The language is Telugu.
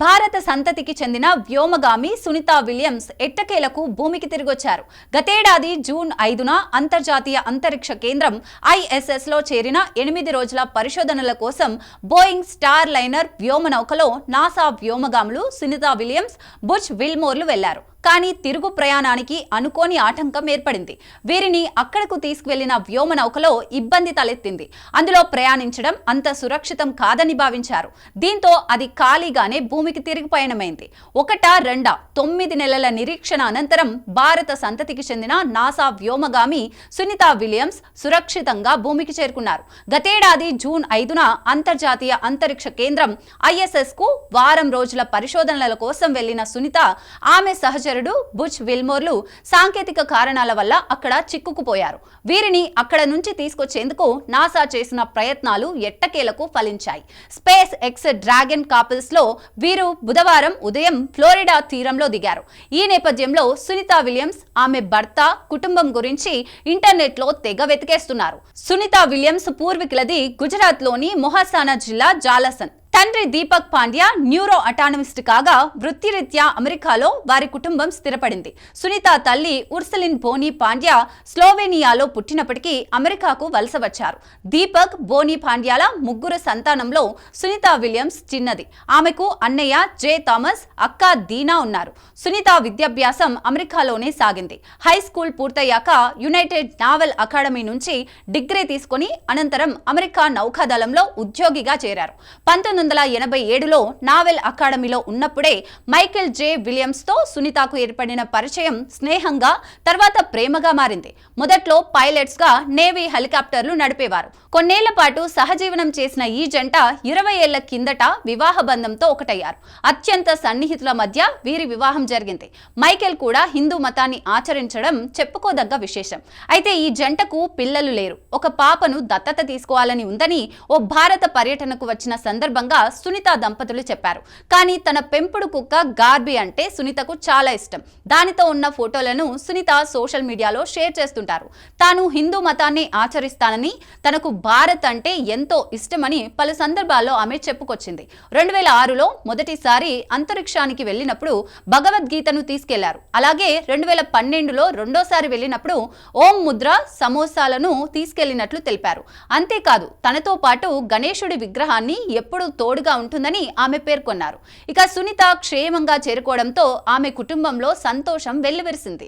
భారత సంతతికి చెందిన వ్యోమగామి సునీతా విలియమ్స్ ఎట్టకేలకు భూమికి తిరిగొచ్చారు. గతేడాది జూన్ 5న అంతర్జాతీయ అంతరిక్ష కేంద్రం ISSలో చేరిన 8 రోజుల పరిశోధనల కోసం బోయింగ్ స్టార్ లైనర్ వ్యోమనౌకలో నాసా వ్యోమగాములు సునీతా విలియమ్స్, బుచ్ విల్మోర్లు వెళ్లారు. కానీ తిరుగు ప్రయాణానికి అనుకోని ఆటంకం ఏర్పడింది. వీరిని అక్కడకు తీసుకువెళ్లిన వ్యోమనౌకలో ఇబ్బంది తలెత్తింది. అందులో ప్రయాణించడం అంత సురక్షితం కాదని భావించారు. దీంతో అది ఖాళీగానే భూమికి తిరిగి పయనమైంది. 9 నెలల నిరీక్షణ అనంతరం భారత సంతతికి చెందిన నాసా వ్యోమగామి సునీతా విలియమ్స్ సురక్షితంగా భూమికి చేరుకున్నారు. గతేడాది జూన్ 5న అంతర్జాతీయ అంతరిక్ష కేంద్రం ISSకు వారం రోజుల పరిశోధనల కోసం వెళ్లిన సునీత, ఆమె సహచరుడు బుచ్ విల్మోర్లు సాంకేతిక కారణాల వల్ల అక్కడ చిక్కుకుపోయారు. వీరిని అక్కడ నుంచి తీసుకొచ్చేందుకు నాసా చేసిన ప్రయత్నాలు ఎట్టకేలకు ఫలించాయి. స్పేస్ ఎక్స్ డ్రాగన్ కాపుల్స్ లో వీరు బుధవారం ఉదయం ఫ్లోరిడా తీరంలో దిగారు. ఈ నేపథ్యంలో సునీతా విలియమ్స్, ఆమె భర్త, కుటుంబం గురించి ఇంటర్నెట్ లో తెగ వెతికేస్తున్నారు. సునీతా విలియమ్స్ పూర్వీకులది గుజరాత్ లోని మొహాసానా జిల్లా జాలసన్. తండ్రి దీపక్ పాండ్యా న్యూరో అటానమిస్ట్ కాగా వృత్తిరీత్యా అమెరికాలో వారి కుటుంబం స్థిరపడింది. సునీత తల్లి ఉర్సలిన్ బోనీ పాండ్యా స్లోవేనియాలో పుట్టినప్పటికీ అమెరికాకు వలస వచ్చారు. దీపక్, బోనీ పాండ్యాల ముగ్గురు సంతానంలో సునీతా విలియమ్స్ చిన్నది. ఆమెకు అన్నయ్య జే థామస్, అక్క దీనా ఉన్నారు. సునీత విద్యాభ్యాసం అమెరికాలోనే సాగింది. హై స్కూల్ పూర్తయ్యాక యునైటెడ్ నావల్ అకాడమీ నుంచి డిగ్రీ తీసుకుని అనంతరం అమెరికా నౌకాదళంలో ఉద్యోగిగా చేరారు. 1987లో నావెల్ అకాడమీలో ఉన్నప్పుడే మైకేల్ జే విలియమ్స్ తో సునీతకు ఏర్పడిన పరిచయం స్నేహంగా, తర్వాత ప్రేమగా మారింది. మొదట్లో పైలట్స్ గా నేవీ హెలికాప్టర్లు నడిపేవారు. కొన్నేళ్ల పాటు సహజీవనం చేసిన ఈ జంట 20 ఏళ్ల కిందట వివాహ బంధంతో ఒకటయ్యారు. అత్యంత సన్నిహితుల మధ్య వీరి వివాహం జరిగింది. మైకేల్ కూడా హిందూ మతాన్ని ఆచరించడం చెప్పుకోదగ్గ విశేషం. అయితే ఈ జంటకు పిల్లలు లేరు. ఒక పాపను దత్తత తీసుకోవాలని ఉందని ఓ భారత పర్యటనకు వచ్చిన సందర్భంగా సునీత దంపతులు చెప్పారు. కానీ తన పెంపుడు కుక్క గార్బీ అంటే సునీతకు చాలా ఇష్టం. దానితో ఉన్న ఫోటోలను సునీత సోషల్ మీడియాలో షేర్ చేస్తుంటారు. తాను హిందూ మతాన్ని ఆచరిస్తానని, తనకు భారత్ అంటే ఎంతో ఇష్టమని పలు సందర్భాల్లో ఆమె చెప్పుకొచ్చింది. 2006లో మొదటిసారి అంతరిక్షానికి వెళ్ళినప్పుడు భగవద్గీతను తీసుకెళ్లారు. అలాగే 2012లో రెండోసారి వెళ్ళినప్పుడు ఓం ముద్ర, సమోసాలను తీసుకెళ్లినట్లు తెలిపారు. అంతేకాదు తనతో పాటు గణేశుడి విగ్రహాన్ని ఎప్పుడూ తోడుగా ఉంటుందని ఆమె పేర్కొన్నారు. ఇక సునీత క్షేమంగా చేరుకోవడంతో ఆమె కుటుంబంలో సంతోషం వెల్లివిరిసింది.